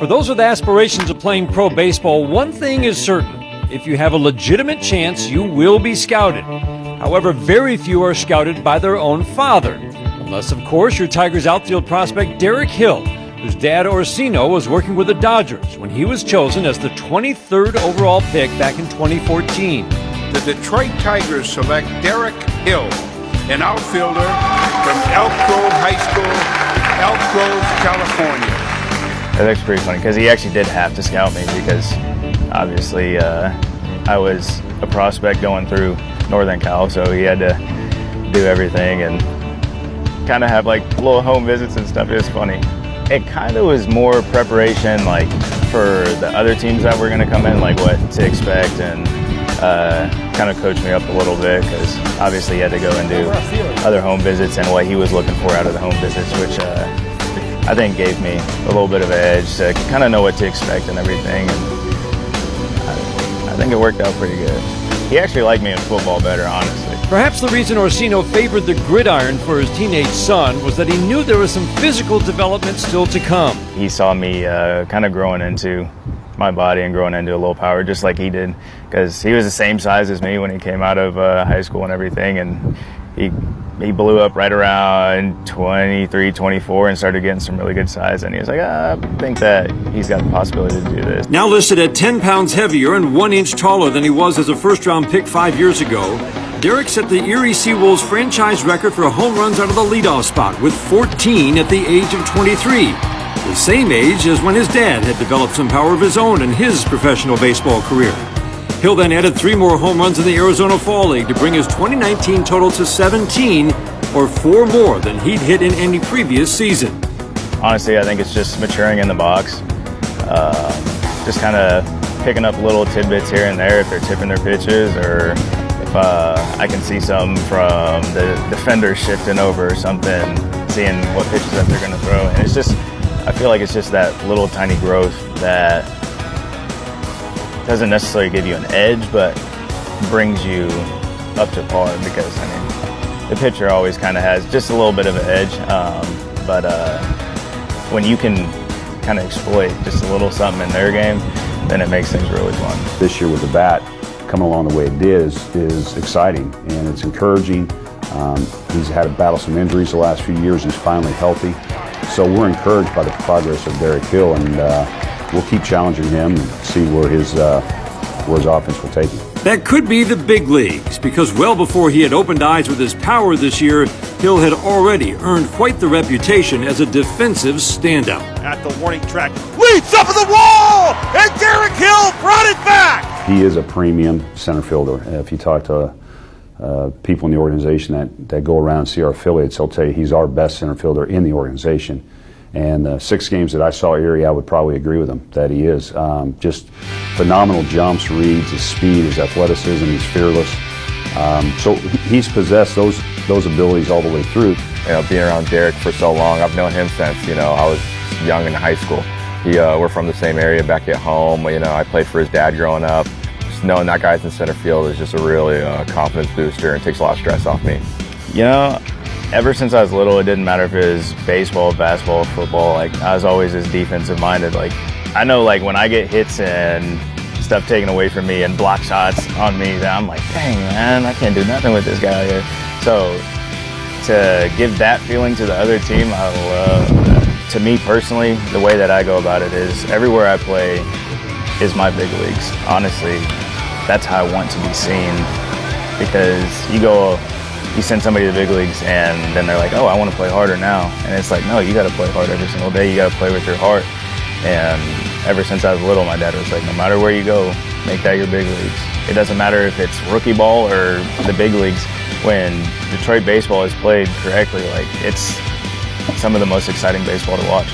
For those with aspirations of playing pro baseball, one thing is certain. If you have a legitimate chance, you will be scouted. However, very few are scouted by their own father. Unless, of course, you're Tigers outfield prospect Derek Hill, whose dad Orsino was working with the Dodgers when he was chosen as the 23rd overall pick back in 2014. The Detroit Tigers select Derek Hill, an outfielder from Elk Grove High School, Elk Grove, California. That's pretty funny because he actually did have to scout me because obviously I was a prospect going through Northern Cal, so he had to do everything and kind of have like little home visits and stuff. It was funny. It kind of was more preparation like for the other teams that were going to come in, like what to expect, and kind of coached me up a little bit because obviously he had to go and do other home visits and what he was looking for out of the home visits, which I think gave me a little bit of an edge to kind of know what to expect and everything. And I think it worked out pretty good. He actually liked me in football better, honestly. Perhaps the reason Orsino favored the gridiron for his teenage son was that he knew there was some physical development still to come. He saw me kind of growing into my body and growing into a little power just like he did, because he was the same size as me when he came out of high school and everything, and he blew up right around 23, 24 and started getting some really good size, and he was like, I think that he's got the possibility to do this. Now listed at 10 pounds heavier and 1 inch taller than he was as a first-round pick 5 years ago, Derek set the Erie Seawolves franchise record for home runs out of the leadoff spot with 14 at the age of 23, the same age as when his dad had developed some power of his own in his professional baseball career. Hill then added 3 more home runs in the Arizona Fall League to bring his 2019 total to 17, or 4 more than he'd hit in any previous season. Honestly, I think it's just maturing in the box, just kind of picking up little tidbits here and there if they're tipping their pitches, or if I can see something from the defender shifting over or something, seeing what pitches that they're going to throw. And it's just, I feel like it's just that little tiny growth that doesn't necessarily give you an edge, but brings you up to par, because I mean, the pitcher always kind of has just a little bit of an edge, but when you can kind of exploit just a little something in their game, then it makes things really fun. This year with the bat coming along the way it is exciting, and it's encouraging. He's had to battle some injuries the last few years. He's finally healthy. So we're encouraged by the progress of Derek Hill, and we'll keep challenging him and see where his offense will take him. That could be the big leagues, because well before he had opened eyes with his power this year, Hill had already earned quite the reputation as a defensive standout. At the warning track, leaps up at the wall, and Derek Hill brought it back! He is a premium center fielder. If you talk to people in the organization that go around and see our affiliates, they'll tell you he's our best center fielder in the organization. And the 6 games that I saw Erie, I would probably agree with him that he is. Just phenomenal jumps, reads, his speed, his athleticism, he's fearless. So he's possessed those abilities all the way through. You know, being around Derek for so long, I've known him since, I was young in high school. We're from the same area back at home. I played for his dad growing up. Just knowing that guy's in center field is just a really confidence booster, and takes a lot of stress off me. Ever since I was little, it didn't matter if it was baseball, basketball, football. Like, I was always as defensive minded. Like, I know, like, when I get hits and stuff taken away from me and block shots on me, that I'm like, dang, man, I can't do nothing with this guy out here. So to give that feeling to the other team, I love. To me personally, the way that I go about it is everywhere I play is my big leagues. Honestly, that's how I want to be seen, because you send somebody to the big leagues and then they're like, oh, I want to play harder now. And it's like, no, you got to play hard every single day. You got to play with your heart. And ever since I was little, my dad was like, no matter where you go, make that your big leagues. It doesn't matter if it's rookie ball or the big leagues. When Detroit baseball is played correctly, like, it's some of the most exciting baseball to watch.